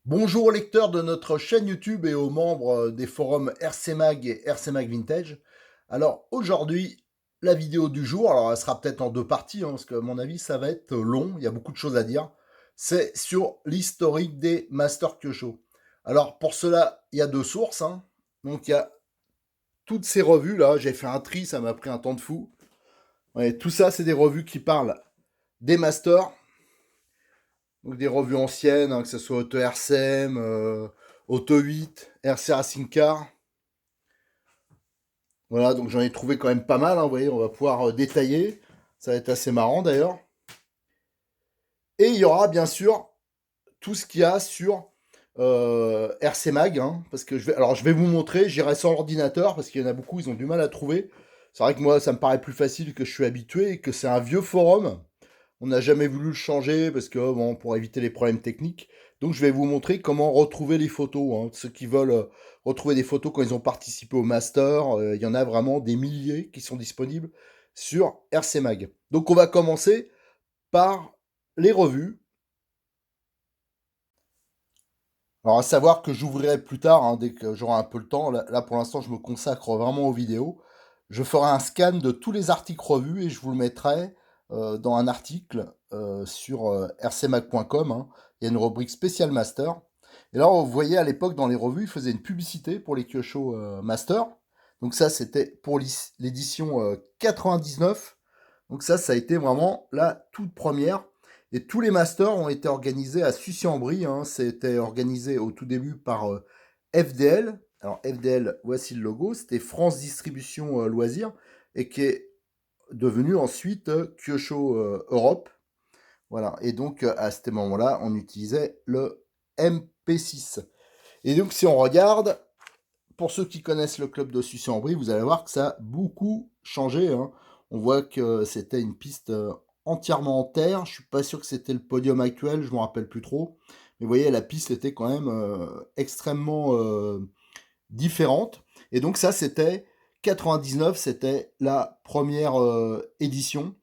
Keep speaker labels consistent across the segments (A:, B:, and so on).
A: Bonjour aux lecteurs de notre chaîne YouTube et aux membres des forums RC Mag et RC Mag Vintage. Alors aujourd'hui, la vidéo du jour, alors elle sera peut-être en deux parties, parce que à mon avis ça va être long, il y a beaucoup de choses à dire. C'est sur l'historique des Master Kyosho. Alors pour cela, il y a deux sources. Donc il y a toutes ces revues là, j'ai fait un tri, ça m'a pris un temps de fou. Ouais, tout ça, c'est des revues qui parlent des Masters, donc des revues anciennes, que ce soit Auto RCM, Auto 8, RC Racing Car. Voilà, donc j'en ai trouvé quand même pas mal, vous voyez, on va pouvoir détailler. Ça va être assez marrant d'ailleurs. Et il y aura bien sûr tout ce qu'il y a sur RC Mag, parce que je vais vous montrer, j'irai sur l'ordinateur, parce qu'il y en a beaucoup, ils ont du mal à trouver. C'est vrai que moi, ça me paraît plus facile, que je suis habitué, et que c'est un vieux forum. On n'a jamais voulu le changer parce que, bon, pour éviter les problèmes techniques. Donc, je vais vous montrer comment retrouver les photos. Ceux qui veulent retrouver des photos quand ils ont participé au master, il y en a vraiment des milliers qui sont disponibles sur RC Mag. Donc, on va commencer par les revues. Alors, à savoir que j'ouvrirai plus tard, dès que j'aurai un peu le temps. Là, pour l'instant, je me consacre vraiment aux vidéos. Je ferai un scan de tous les articles revus et je vous le mettrai dans un article sur rcmag.com. Il y a une rubrique spéciale master. Et là, vous voyez, à l'époque, dans les revues, ils faisaient une publicité pour les Kyosho Master. Donc ça, c'était pour l'édition 99. Donc ça a été vraiment la toute première. Et tous les masters ont été organisés à Sucy-en-Brie. C'était organisé au tout début par FDL. Alors FDL, voici le logo. C'était France Distribution Loisirs et qui est devenu ensuite Kyosho Europe. Voilà. Et donc à ce moment-là, on utilisait le MP6. Et donc si on regarde, pour ceux qui connaissent le club de Sucy-en-Brie, vous allez voir que ça a beaucoup changé. On voit que c'était une piste entièrement en terre. Je suis pas sûr que c'était le podium actuel, je ne me rappelle plus trop. Mais vous voyez, la piste était quand même extrêmement différente. Et donc ça, c'était 99, c'était la première édition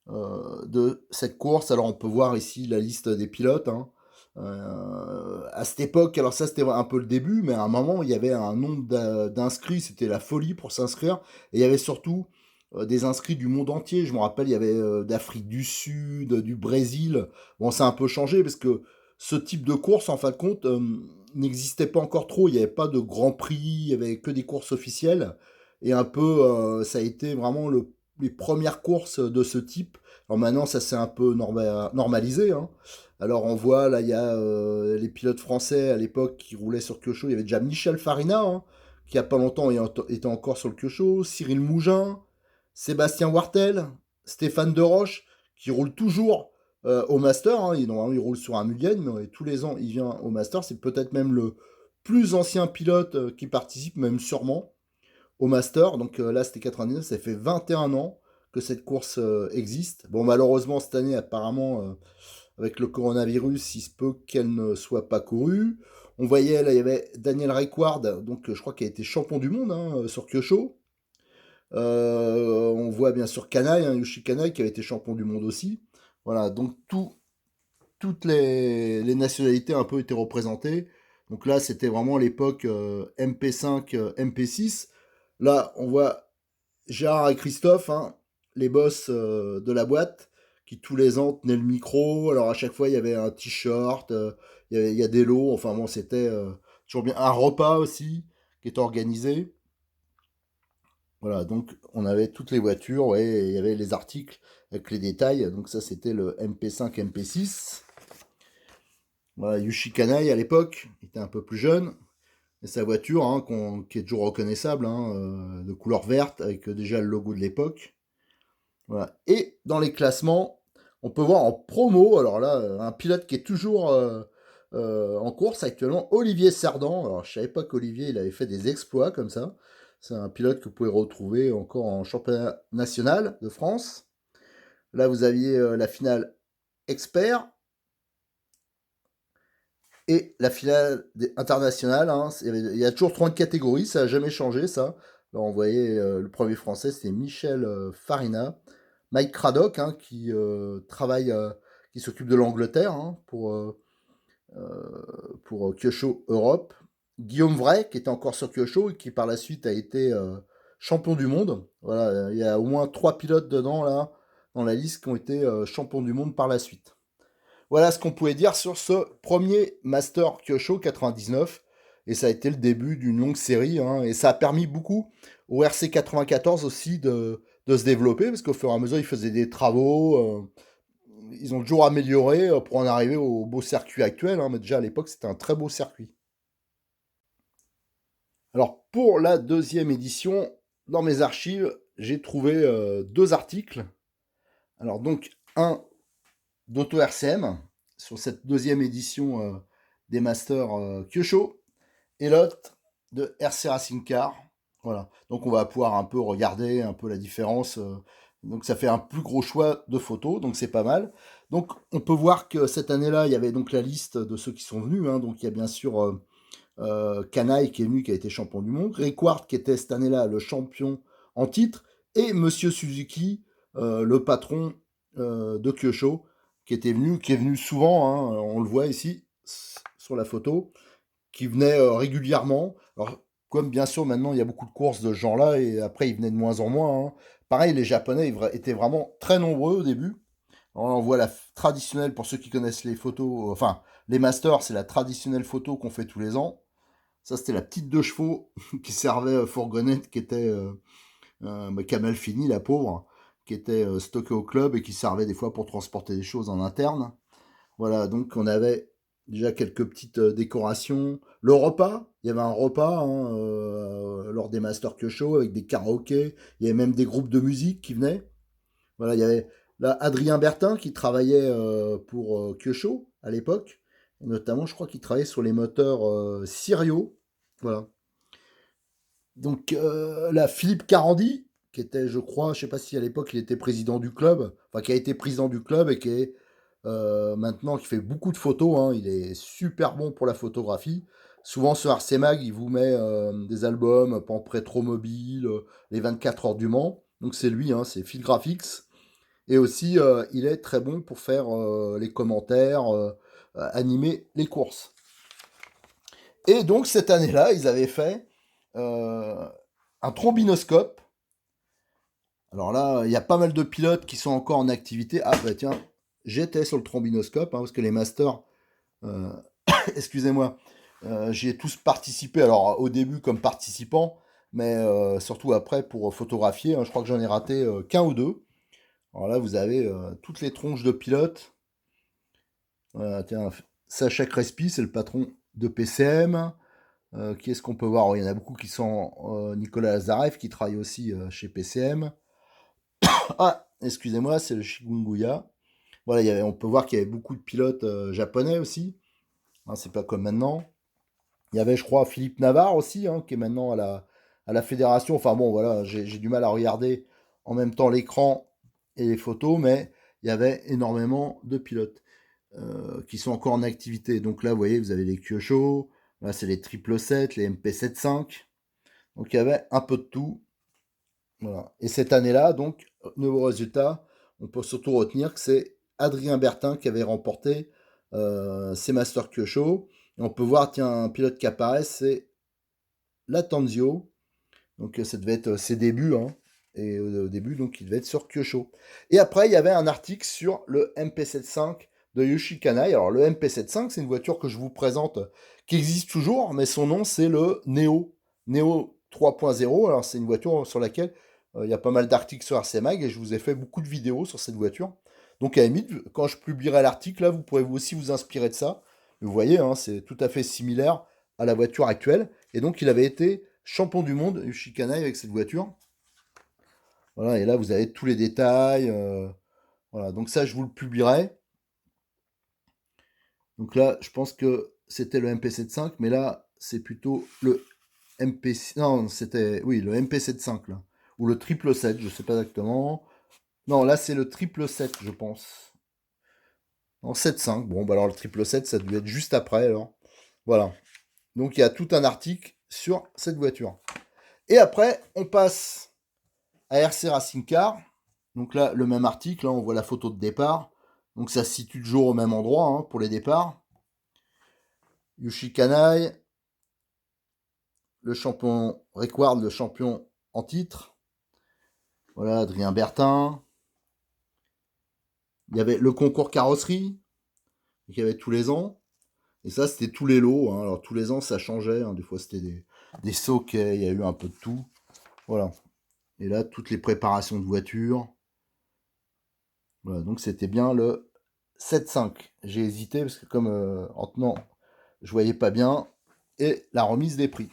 A: de cette course. Alors on peut voir ici la liste des pilotes. À cette époque, alors ça c'était un peu le début, mais à un moment il y avait un nombre d'inscrits, c'était la folie pour s'inscrire. Et il y avait surtout des inscrits du monde entier. Je me rappelle, il y avait d'Afrique du Sud, du Brésil. Bon, ça a un peu changé parce que ce type de course, en fin de compte, n'existait pas encore trop. Il n'y avait pas de Grand Prix, il n'y avait que des courses officielles. Et un peu, ça a été vraiment les premières courses de ce type. Alors maintenant, ça s'est un peu normalisé. Alors on voit, là, il y a les pilotes français à l'époque qui roulaient sur Kyosho. Il y avait déjà Michel Farina, qui a pas longtemps était encore sur le Kyosho. Cyril Mougin, Sébastien Wartel, Stéphane Deroche, qui roule toujours au Master. Normalement, il roule sur un Mugen, mais tous les ans, il vient au Master. C'est peut-être même le plus ancien pilote qui participe, même sûrement au Master. Donc là, c'était 99, ça fait 21 ans que cette course existe. Bon, malheureusement, cette année, apparemment, avec le coronavirus, il se peut qu'elle ne soit pas courue. On voyait, là, il y avait Daniel Rickward, donc je crois qu'il a été champion du monde sur Kyosho. On voit bien sûr Kanai, Yoshi Kanai, qui avait été champion du monde aussi. Voilà, donc toutes les nationalités un peu étaient représentées. Donc là, c'était vraiment l'époque MP5, MP6. Là, on voit Gérard et Christophe, les boss de la boîte, qui tous les ans tenaient le micro. Alors à chaque fois, il y avait un t-shirt, il y a des lots. Enfin bon, c'était toujours bien. Un repas aussi qui était organisé. Voilà, donc on avait toutes les voitures, ouais, et il y avait les articles avec les détails. Donc ça, c'était le MP5, MP6. Voilà, Yushi Kanai à l'époque, il était un peu plus jeune. Et sa voiture, qui est toujours reconnaissable, de couleur verte, avec déjà le logo de l'époque. Voilà. Et dans les classements, on peut voir en promo, alors là, un pilote qui est toujours en course actuellement, Olivier Cerdan. Alors, je savais pas qu'Olivier, il avait fait des exploits comme ça. C'est un pilote que vous pouvez retrouver encore en championnat national de France. Là, vous aviez la finale expert et la finale internationale. Hein. Il y a toujours 30 catégories, ça n'a jamais changé, ça. Là, on voyait le premier français, c'était Michel Farina. Mike Craddock, hein, qui travaille, qui s'occupe de l'Angleterre hein, pour Kyosho Europe. Guillaume Vray, qui était encore sur Kyosho et qui par la suite a été champion du monde. Voilà, il y a au moins 3 pilotes dedans, là, dans la liste, qui ont été champions du monde par la suite. Voilà ce qu'on pouvait dire sur ce premier Master Kyosho 99. Et ça a été le début d'une longue série. Hein, et ça a permis beaucoup au RC 94 aussi de se développer, parce qu'au fur et à mesure, ils faisaient des travaux. Ils ont toujours amélioré pour en arriver au beau circuit actuel. Hein, mais déjà à l'époque, c'était un très beau circuit. Alors pour la deuxième édition, dans mes archives, j'ai trouvé 2 articles. Alors donc un d'Auto RCM sur cette deuxième édition des Masters Kyosho et l'autre de RC Racing Car. Voilà. Donc on va pouvoir un peu regarder un peu la différence. Donc ça fait un plus gros choix de photos, donc c'est pas mal. Donc on peut voir que cette année-là, il y avait donc la liste de ceux qui sont venus. Hein. Donc il y a bien sûr Kanaï qui est venu, qui a été champion du monde. Rickward qui était cette année-là le champion en titre. Et Monsieur Suzuki, le patron de Kyosho, qui est venu souvent, hein, on le voit ici sur la photo, qui venait régulièrement. Alors, comme bien sûr maintenant il y a beaucoup de courses de ce genre-là, et après il venait de moins en moins. Hein. Pareil, les Japonais étaient vraiment très nombreux au début. Alors, on voit la traditionnelle, pour ceux qui connaissent les photos, enfin les masters, c'est la traditionnelle photo qu'on fait tous les ans. Ça, c'était la petite 2 chevaux qui servait fourgonnette, qui était qui a mal fini, la pauvre, qui était stockée au club et qui servait des fois pour transporter des choses en interne. Voilà, donc on avait déjà quelques petites décorations. Le repas, il y avait un repas hein, lors des Master Kyosho avec des karaokés. Il y avait même des groupes de musique qui venaient. Voilà, il y avait là Adrien Bertin qui travaillait pour Kyosho à l'époque. Notamment, je crois qu'il travaillait sur les moteurs Sirio. Voilà. Donc là, Philippe Carandi, qui était, je crois, je sais pas si à l'époque il était président du club, enfin qui a été président du club et qui est maintenant qui fait beaucoup de photos. Hein, il est super bon pour la photographie. Souvent sur RC Mag, il vous met des albums, par exemple Rétro Mobile, les 24 heures du Mans. Donc c'est lui, hein, c'est Phil Graphics. Et aussi, il est très bon pour faire les commentaires, animer les courses. Et donc cette année-là, ils avaient fait euh, un trombinoscope. Alors là, il y a pas mal de pilotes qui sont encore en activité. Ah bah tiens, j'étais sur le trombinoscope, hein, parce que les masters, euh, excusez-moi, j'y ai tous participé. Alors au début comme participant, mais surtout après pour photographier. Hein, je crois que j'en ai raté qu'un ou deux. Alors là, vous avez toutes les tronches de pilotes. Tiens, Sacha Crespi, c'est le patron de PCM. Qui est-ce qu'on peut voir? Oh, il y en a beaucoup qui sont Nicolas Lazarev, qui travaille aussi chez PCM. Ah, excusez-moi, c'est le Shigunguya. Voilà, on peut voir qu'il y avait beaucoup de pilotes japonais aussi. Hein, c'est pas comme maintenant. Il y avait, je crois, Philippe Navarre aussi, hein, qui est maintenant à la fédération. Enfin bon, voilà, j'ai du mal à regarder en même temps l'écran et les photos, mais il y avait énormément de pilotes qui sont encore en activité. Donc là, vous voyez, vous avez les Kyosho, là, c'est les 777, les MP75. Donc il y avait un peu de tout. Voilà. Et cette année-là, donc, nouveau résultat, on peut surtout retenir que c'est Adrien Bertin qui avait remporté ces Master Kyosho. Et on peut voir, tiens, un pilote qui apparaît, c'est Latanzio. Donc ça devait être ses débuts. Hein. Et au début, donc, il devait être sur Kyosho. Et après, il y avait un article sur le MP75 de Yoshi Kanai. Alors, le MP75, c'est une voiture que je vous présente qui existe toujours, mais son nom, c'est le Neo. Neo 3.0. Alors, c'est une voiture sur laquelle il y a pas mal d'articles sur RC Mag et je vous ai fait beaucoup de vidéos sur cette voiture. Donc, à la limite, quand je publierai l'article, là, vous pourrez aussi vous inspirer de ça. Vous voyez, hein, c'est tout à fait similaire à la voiture actuelle. Et donc, il avait été champion du monde, Yoshi Kanai, avec cette voiture. Voilà, et là, vous avez tous les détails. Voilà, donc ça, je vous le publierai. Donc là, je pense que c'était le MP75, mais là, c'est plutôt le MP... Non, c'était... Oui, le MP75, là. Ou le 777, je sais pas exactement. Non, là, c'est le 777, je pense. En 7.5. Bon, bah alors le 777, ça devait être juste après, alors. Voilà. Donc, il y a tout un article sur cette voiture. Et après, on passe à RC Racing Car. Donc là, le même article, là, on voit la photo de départ. Donc ça se situe toujours au même endroit hein, pour les départs. Yushi Kanai, le champion Requard, le champion en titre. Voilà, Adrien Bertin. Il y avait le concours carrosserie, qu'il y avait tous les ans. Et ça, c'était tous les lots. Hein. Alors tous les ans, ça changeait. Hein. Des fois, c'était des sockets, il y a eu un peu de tout. Voilà. Et là, toutes les préparations de voitures. Voilà, donc c'était bien le 7.5. J'ai hésité parce que comme en tenant, je voyais pas bien. Et la remise des prix.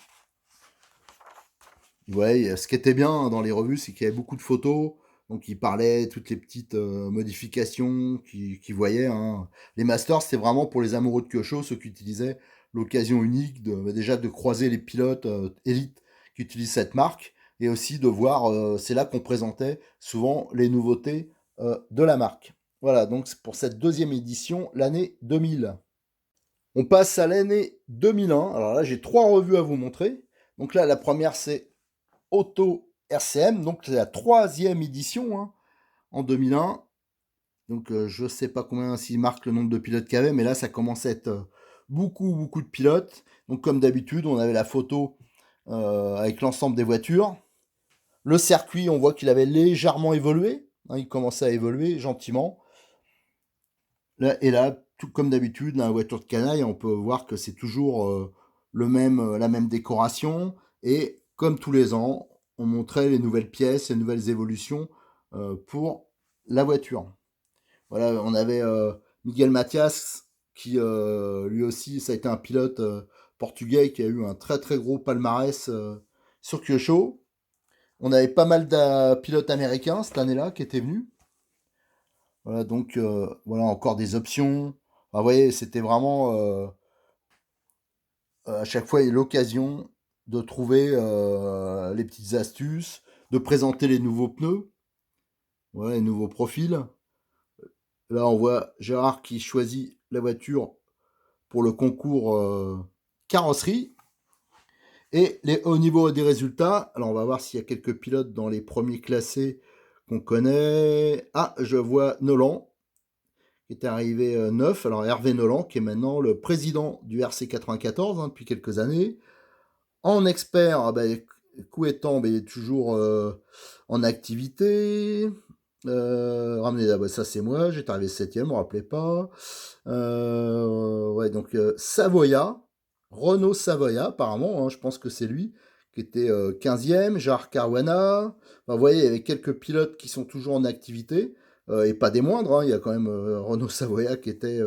A: Ouais, ce qui était bien dans les revues, c'est qu'il y avait beaucoup de photos. Donc, ils parlaient toutes les petites modifications qu'ils voyaient. Hein. Les masters, c'était vraiment pour les amoureux de Kyosho, ceux qui utilisaient l'occasion unique déjà de croiser les pilotes élites qui utilisent cette marque. Et aussi de voir, c'est là qu'on présentait souvent les nouveautés de la marque. Voilà, donc c'est pour cette deuxième édition, l'année 2000. On passe à l'année 2001. Alors là, j'ai trois revues à vous montrer. Donc là, la première, c'est Auto RCM, donc c'est la troisième édition hein, en 2001. Donc je ne sais pas combien s'il marque le nombre de pilotes qu'il y avait, mais là ça commence à être beaucoup de pilotes. Donc comme d'habitude, on avait la photo avec l'ensemble des voitures. Le circuit, on voit qu'il avait légèrement évolué. Hein, il commençait à évoluer gentiment. Là, et là, tout comme d'habitude, dans la voiture de canaille, on peut voir que c'est toujours la même décoration. Et comme tous les ans, on montrait les nouvelles pièces, les nouvelles évolutions pour la voiture. Voilà, on avait Miguel Matias, qui lui aussi, ça a été un pilote portugais qui a eu un très gros palmarès sur Kyosho. On avait pas mal de pilotes américains cette année-là qui étaient venus. Voilà, donc voilà encore des options. Enfin, vous voyez, c'était vraiment à chaque fois l'occasion de trouver les petites astuces, de présenter les nouveaux pneus, voilà, les nouveaux profils. Là, on voit Gérard qui choisit la voiture pour le concours carrosserie. Et au niveau des résultats, alors on va voir s'il y a quelques pilotes dans les premiers classés qu'on connaît. Ah, je vois Nolan qui est arrivé neuf. Alors Hervé Nolan, qui est maintenant le président du RC 94 hein, depuis quelques années. En expert, ah ben, Kouétan, ben, il est toujours en activité. Ramenez, ah ben, ça c'est moi, j'étais arrivé 7ème, vous ne rappelez pas. Ouais, donc Savoya, Renault Savoya, apparemment, hein, je pense que c'est lui, qui était 15e, Gérard Caruana. Enfin, vous voyez, il y avait quelques pilotes qui sont toujours en activité, et pas des moindres, hein, il y a quand même Renault Savoya qui était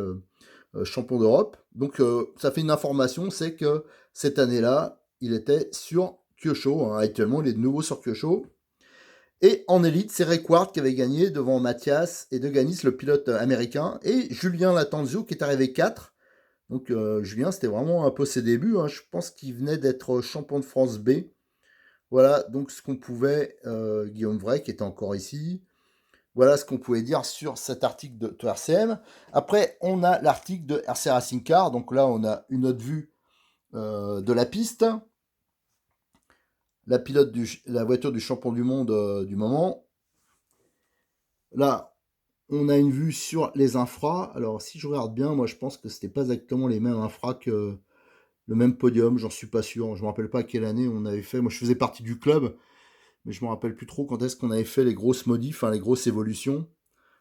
A: champion d'Europe. Donc ça fait une information, c'est que cette année-là, il était sur Kyosho, hein. Actuellement il est de nouveau sur Kyosho. Et en élite, c'est Ray Ward qui avait gagné devant Mathias et De Ganis, le pilote américain, et Julien Latanzio qui est arrivé 4. Donc Julien, c'était vraiment un peu ses débuts. Hein. Je pense qu'il venait d'être champion de France B. Voilà donc ce qu'on pouvait, Guillaume Vray qui était encore ici. Voilà ce qu'on pouvait dire sur cet article de RCM. Après, on a l'article de RC Racing Car. Donc là, on a une autre vue de la piste. La voiture du champion du monde du moment. Là, on a une vue sur les infras. Alors, si je regarde bien, moi, je pense que c'était pas exactement les mêmes infras que le même podium. J'en suis pas sûr. Je me rappelle pas quelle année on avait fait. Moi, je faisais partie du club, mais je me rappelle plus trop quand est-ce qu'on avait fait les grosses modifs, les grosses évolutions.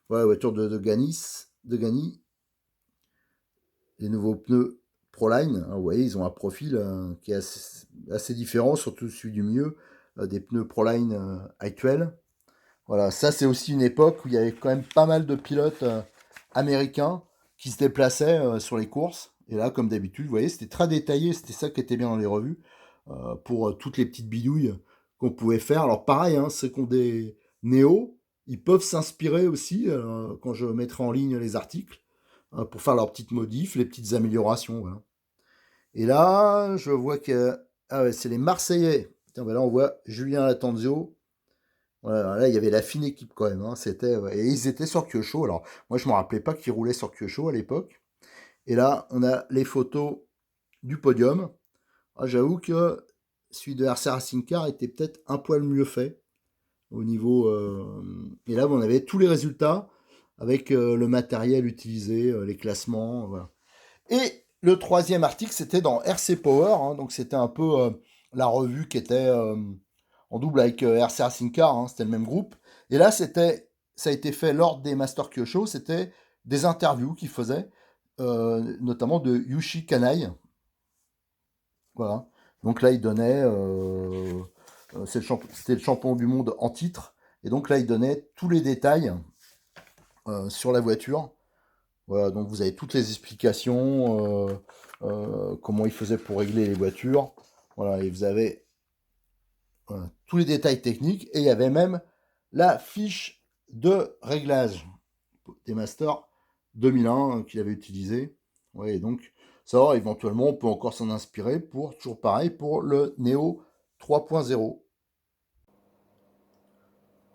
A: Voilà, la voiture de Gani. Les nouveaux pneus Proline, hein, vous voyez, ils ont un profil qui est assez différent, surtout celui du milieu des pneus Proline actuels. Voilà, ça c'est aussi une époque où il y avait quand même pas mal de pilotes américains qui se déplaçaient sur les courses. Et là, comme d'habitude, vous voyez, c'était très détaillé, c'était ça qui était bien dans les revues, pour toutes les petites bidouilles qu'on pouvait faire. Alors pareil, hein, ceux qui ont des néos, ils peuvent s'inspirer aussi, quand je mettrai en ligne les articles. pour faire leurs petites modifs, les petites améliorations. Voilà. Et là, je vois que ah ouais, c'est les Marseillais. Tiens, ben là, on voit Julien Latanzio. Voilà, là, il y avait la fine équipe quand même. Hein. C'était, ouais. Et ils étaient sur Kyosho. Alors, moi, je ne me rappelais pas qu'ils roulaient sur Kyosho à l'époque. Et là, on a les photos du podium. Ah, j'avoue que celui de RC Racing Car était peut-être un poil mieux fait au niveau. Et là, on avait tous les résultats avec le matériel utilisé, les classements. Voilà. Et le troisième article, c'était dans RC Power. Hein, donc, c'était un peu la revue qui était en double avec RC Racing Car. Hein, c'était le même groupe. Et là, ça a été fait lors des Master Kyosho. C'était des interviews qu'il faisait, notamment de Yushi Kanai. Voilà. Donc là, il donnait. C'était le champion du monde en titre. Et donc là, il donnait tous les détails sur la voiture. Voilà, donc vous avez toutes les explications, comment il faisait pour régler les voitures. Voilà, et vous avez tous les détails techniques. Et il y avait même la fiche de réglage des Masters 2001 qu'il avait utilisé. Ouais, et donc ça, éventuellement, on peut encore s'en inspirer pour, toujours pareil, pour le Neo 3.0.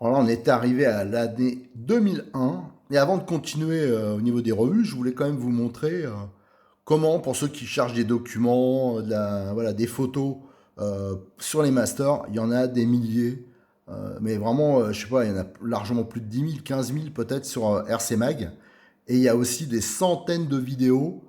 A: Alors là, on est arrivé à l'année 2001. Et avant de continuer au niveau des revues, je voulais quand même vous montrer comment, pour ceux qui cherchent des documents, voilà, des photos sur les masters, il y en a des milliers. Mais vraiment, je sais pas, il y en a largement plus de 10 000, 15 000 peut-être sur RC Mag. Et il y a aussi des centaines de vidéos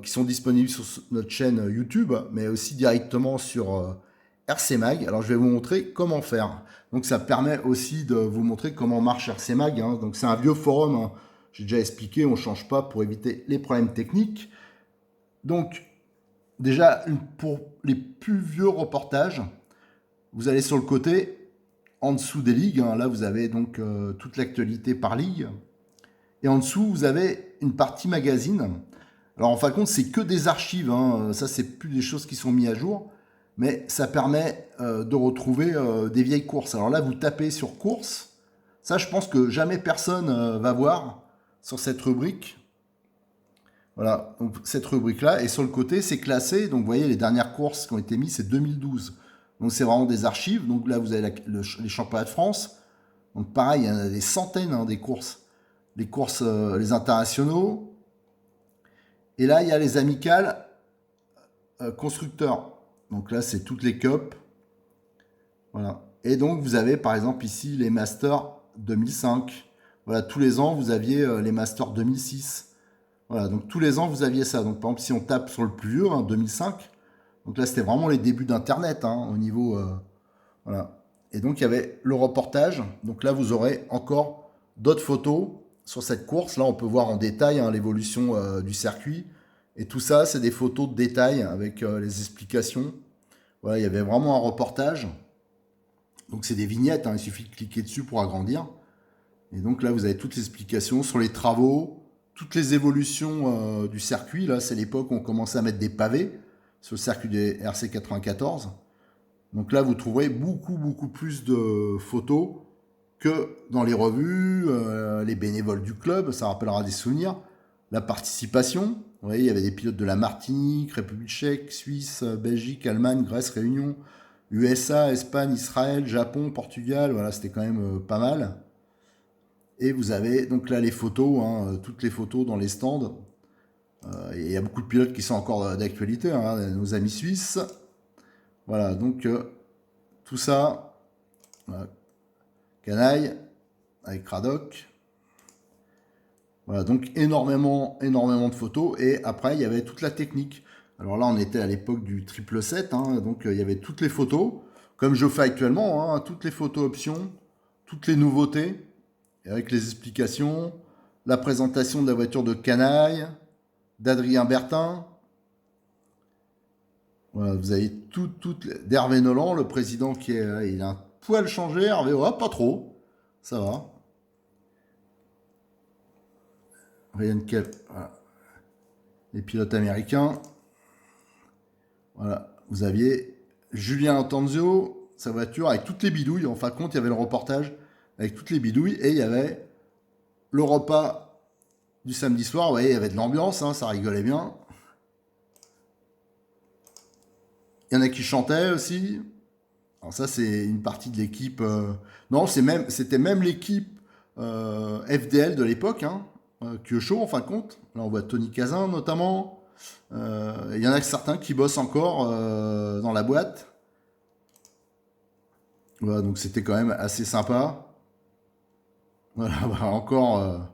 A: qui sont disponibles sur notre chaîne YouTube, mais aussi directement sur RC Mag. Alors je vais vous montrer comment faire. Donc ça permet aussi de vous montrer comment marche RC Mag. Hein. Donc c'est un vieux forum, hein. J'ai déjà expliqué, on ne change pas pour éviter les problèmes techniques. Donc déjà, pour les plus vieux reportages, vous allez sur le côté, en dessous des ligues. Hein. Là, vous avez donc toute l'actualité par ligue. Et en dessous, vous avez une partie magazine. Alors en fin de compte, c'est que des archives. Hein. Ça, c'est plus des choses qui sont mises à jour. Mais ça permet de retrouver des vieilles courses. Alors là, vous tapez sur courses. Ça, je pense que jamais personne va voir sur cette rubrique. Voilà, donc cette rubrique-là. Et sur le côté, c'est classé. Donc vous voyez, les dernières courses qui ont été mises, c'est 2012. Donc c'est vraiment des archives. Donc là, vous avez les championnats de France. Donc pareil, il y en a des centaines hein, des courses. Les courses, les internationaux. Et là, il y a les amicales constructeurs. Donc là, c'est toutes les cups. Voilà. Et donc, vous avez par exemple ici les Masters 2005. Voilà, tous les ans, vous aviez les Masters 2006. Voilà, donc tous les ans, vous aviez ça. Donc, par exemple, si on tape sur le plus vieux, hein, 2005, donc là, c'était vraiment les débuts d'Internet hein, au niveau. Voilà. Et donc, il y avait le reportage. Donc là, vous aurez encore d'autres photos sur cette course. Là, on peut voir en détail hein, l'évolution du circuit. Et tout ça, c'est des photos de détail avec les explications. Voilà, il y avait vraiment un reportage. Donc c'est des vignettes, hein, il suffit de cliquer dessus pour agrandir. Et donc là, vous avez toutes les explications sur les travaux, toutes les évolutions du circuit. Là, c'est l'époque où on commençait à mettre des pavés sur le circuit des RC 94. Donc là, vous trouverez beaucoup plus de photos que dans les revues, les bénévoles du club, ça rappellera des souvenirs. La participation, vous voyez, il y avait des pilotes de la Martinique, République tchèque, Suisse, Belgique, Allemagne, Grèce, Réunion, USA, Espagne, Israël, Japon, Portugal, voilà, c'était quand même pas mal. Et vous avez donc là les photos, hein, toutes les photos dans les stands. Et il y a beaucoup de pilotes qui sont encore d'actualité, hein, nos amis suisses. Voilà, donc tout ça, voilà, canaille, avec Cradock. Voilà, donc énormément de photos. Et après, il y avait toute la technique. Alors là, on était à l'époque du 777, hein, donc il y avait toutes les photos, comme je fais actuellement, hein, toutes les photos options, toutes les nouveautés, avec les explications, la présentation de la voiture de Canaille, d'Adrien Bertin. Voilà, vous avez d'Hervé Nolan, le président qui est, il a un poil changé, Hervé, ouais, pas trop, ça va. Ryan Kelp, voilà. Les pilotes américains. Voilà, vous aviez Julien Antanzio, sa voiture avec toutes les bidouilles. En fin de compte, il y avait le reportage avec toutes les bidouilles et il y avait le repas du samedi soir, vous voyez, il y avait de l'ambiance, hein, ça rigolait bien. Il y en a qui chantaient aussi. Alors ça, c'est une partie de l'équipe. Non, c'était même l'équipe FDL de l'époque, hein, Kyosho en fin de compte. Là, on voit Tony Kazan notamment. Il y en a certains qui bossent encore dans la boîte. Voilà, donc c'était quand même assez sympa. Voilà, voilà, encore.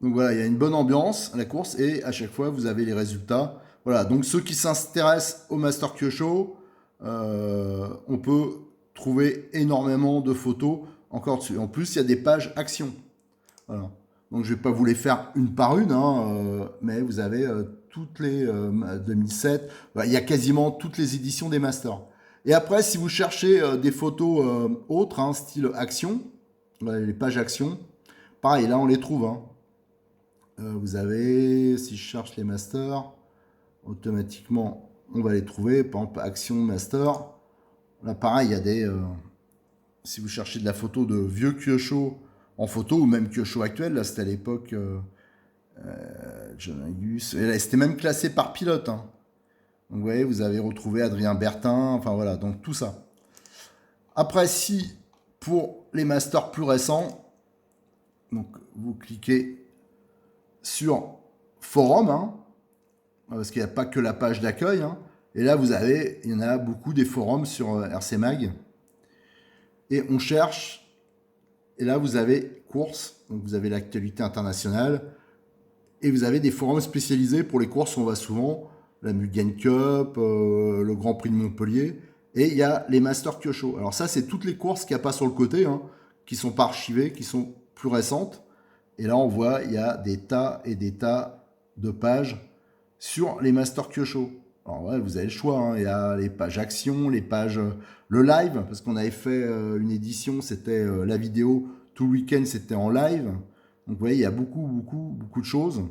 A: Donc voilà, il y a une bonne ambiance à la course et à chaque fois vous avez les résultats. Voilà, donc ceux qui s'intéressent au Master Kyosho, on peut trouver énormément de photos encore dessus. En plus, il y a des pages actions. Voilà. Donc je vais pas vous les faire une par une, hein, mais vous avez toutes les 2007. Voilà, il y a quasiment toutes les éditions des Masters. Et après, si vous cherchez des photos autres, hein, style action, voilà, les pages action, pareil, là on les trouve, hein. Vous avez, si je cherche les masters, automatiquement, on va les trouver. Par exemple, Action Master. Là, pareil, il y a des. Si vous cherchez de la photo de vieux Kyosho en photo, ou même Kyosho actuel, là, c'était à l'époque John Angus. Et là, c'était même classé par pilote, hein. Donc, vous voyez, vous avez retrouvé Adrien Bertin. Enfin, voilà, donc tout ça. Après, si pour les masters plus récents, donc vous cliquez sur Forum, hein, parce qu'il n'y a pas que la page d'accueil, hein. Et là, il y en a beaucoup des forums sur RC Mag. Et on cherche, et là, vous avez courses, donc vous avez l'actualité internationale, et vous avez des forums spécialisés pour les courses où on va souvent, la Mugen Cup, le Grand Prix de Montpellier, et il y a les Master Kyosho. Alors ça, c'est toutes les courses qu'il n'y a pas sur le côté, hein, qui sont pas archivées, qui sont plus récentes. Et là, on voit, il y a des tas et des tas de pages sur les Master Kyosho. Alors ouais, vous avez le choix, hein. Il y a les pages action, les pages le live, parce qu'on avait fait une édition, c'était la vidéo tout le week-end, c'était en live. Donc vous voyez, il y a beaucoup de choses.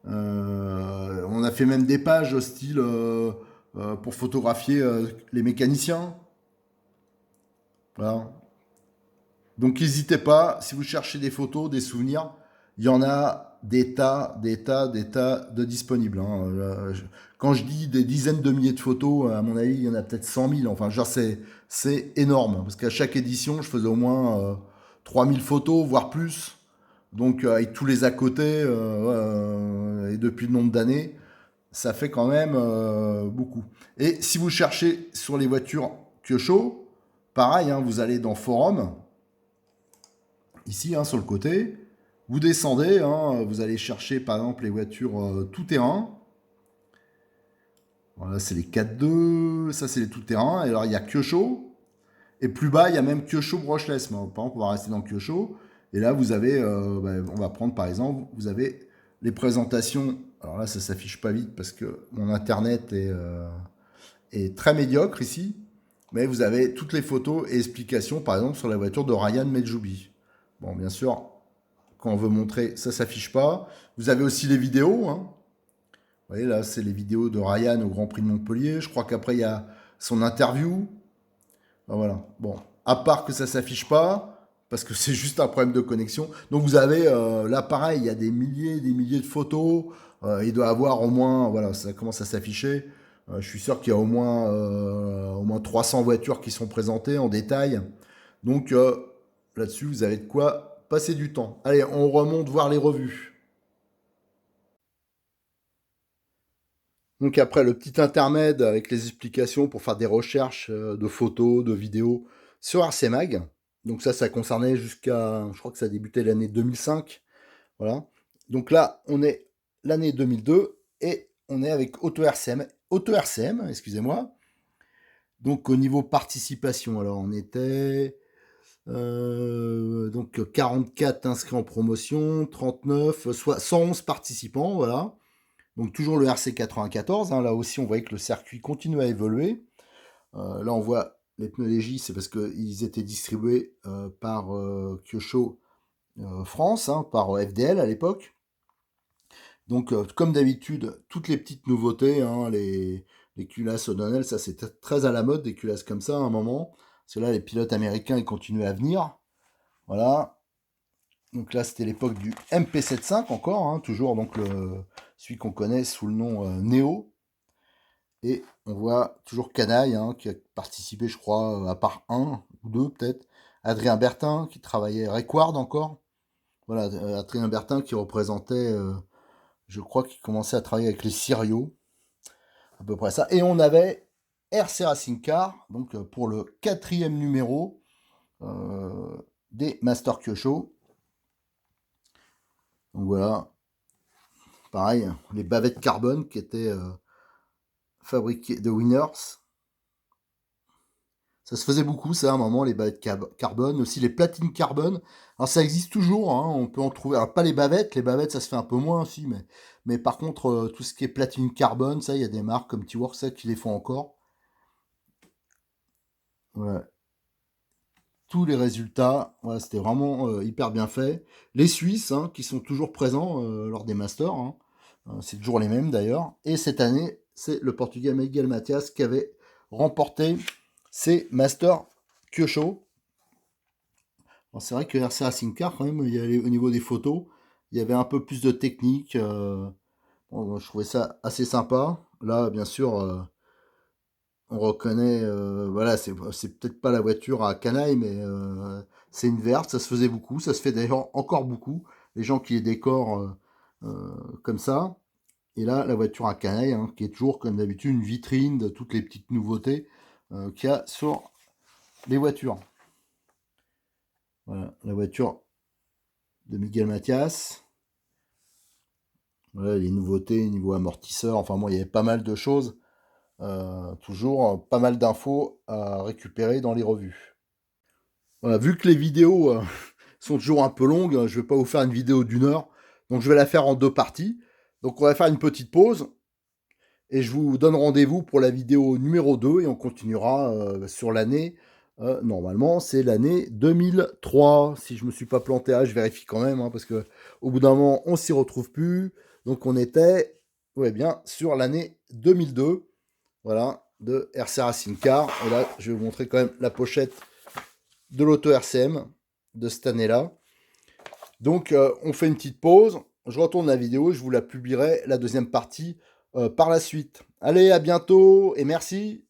A: On a fait même des pages style pour photographier les mécaniciens. Voilà. Donc n'hésitez pas, si vous cherchez des photos, des souvenirs, il y en a des tas de disponibles, hein. Quand je dis des dizaines de milliers de photos, à mon avis, il y en a peut-être 100 000. Enfin, genre, c'est énorme. Parce qu'à chaque édition, je faisais au moins 3000 photos, voire plus. Donc, avec tous les à côté, et depuis le nombre d'années, ça fait quand même beaucoup. Et si vous cherchez sur les voitures Kyosho, pareil, hein, vous allez dans Forum, ici, hein, sur le côté. Vous descendez, hein, vous allez chercher par exemple les voitures tout-terrain. Voilà, c'est les 4-2, ça c'est les tout-terrain. Et alors il y a Kyosho, et plus bas il y a même Kyosho brushless. Par exemple, on va rester dans Kyosho. Et là vous avez, on va prendre par exemple, vous avez les présentations. Alors là ça s'affiche pas vite parce que mon internet est très médiocre ici. Mais vous avez toutes les photos et explications par exemple sur la voiture de Ryan Medjoubi. Bon, bien sûr, quand on veut montrer, ça s'affiche pas. Vous avez aussi les vidéos, hein. Vous voyez, là, c'est les vidéos de Ryan au Grand Prix de Montpellier. Je crois qu'après, il y a son interview. Ah, voilà. Bon, à part que ça s'affiche pas, parce que c'est juste un problème de connexion. Donc, vous avez, là, pareil, il y a des milliers de photos. Il doit avoir au moins, voilà, ça commence à s'afficher. Je suis sûr qu'il y a au moins 300 voitures qui sont présentées en détail. Donc, là-dessus, vous avez de quoi passer du temps. Allez, on remonte voir les revues. Donc après le petit intermède avec les explications pour faire des recherches de photos, de vidéos sur RCMag. Donc ça concernait jusqu'à, je crois que ça a débuté l'année 2005. Voilà. Donc là, on est l'année 2002 et on est avec Auto-RCM, excusez-moi. Donc au niveau participation, alors on était donc 44 inscrits en promotion, 39, soit 111 participants, voilà. Donc toujours le RC94, hein, là aussi on voyait que le circuit continue à évoluer. Là on voit les pneus légers, c'est parce qu'ils étaient distribués par Kyosho France, hein, par FDL à l'époque. Donc comme d'habitude, toutes les petites nouveautés, hein, les culasses O'Donnell, ça c'était très à la mode, des culasses comme ça à un moment. Parce que là les pilotes américains ils continuaient à venir. Voilà. Donc là, c'était l'époque du MP75 encore, hein, toujours donc celui qu'on connaît sous le nom Neo. Et on voit toujours Canaille, hein, qui a participé, je crois, à part un ou deux peut-être. Adrien Bertin, qui travaillait Requard encore. Voilà, Adrien Bertin qui représentait, je crois qu'il commençait à travailler avec les Sirio, à peu près ça. Et on avait RC Racing Car, donc pour le 4e numéro euh, des Master Kyosho. Donc voilà, pareil, les bavettes carbone qui étaient fabriquées de Winners. Ça se faisait beaucoup, ça, à un moment, les bavettes carbone, aussi les platines carbone. Alors, ça existe toujours, hein, on peut en trouver. Alors, pas les bavettes, ça se fait un peu moins aussi, mais par contre, tout ce qui est platine carbone, ça, il y a des marques comme T-Work, ça, qui les font encore. Ouais. Tous les résultats, voilà, c'était vraiment hyper bien fait. Les Suisses, hein, qui sont toujours présents lors des Masters, hein, c'est toujours les mêmes d'ailleurs. Et cette année, c'est le Portugais Miguel Matias qui avait remporté ces Masters Kyosho. C'est vrai que RC Racing Car, quand même, au niveau des photos, il y avait un peu plus de technique. Bon, je trouvais ça assez sympa. Là, bien sûr, on reconnaît, voilà, c'est peut-être pas la voiture à canaille, mais c'est une verte, ça se faisait beaucoup, ça se fait d'ailleurs encore beaucoup, les gens qui les décorent comme ça. Et là, la voiture à canaille, hein, qui est toujours, comme d'habitude, une vitrine de toutes les petites nouveautés qu'il y a sur les voitures. Voilà, la voiture de Miguel Mathias. Voilà, les nouveautés niveau amortisseur, enfin bon, il y avait pas mal de choses, toujours pas mal d'infos à récupérer dans les revues. Voilà, vu que les vidéos sont toujours un peu longues, je vais pas vous faire une vidéo d'1 heure, donc je vais la faire en deux parties. Donc on va faire une petite pause, et je vous donne rendez-vous pour la vidéo numéro 2, et on continuera sur l'année, normalement c'est l'année 2003, si je me suis pas planté, je vérifie quand même, hein, parce que au bout d'un moment on s'y retrouve plus, donc on était, ouais bien, sur l'année 2002, voilà, de RC Racing Car, et là je vais vous montrer quand même la pochette de l'auto RCM de cette année-là. Donc on fait une petite pause, je retourne la vidéo, je vous la publierai, la deuxième partie, par la suite. Allez, à bientôt et merci.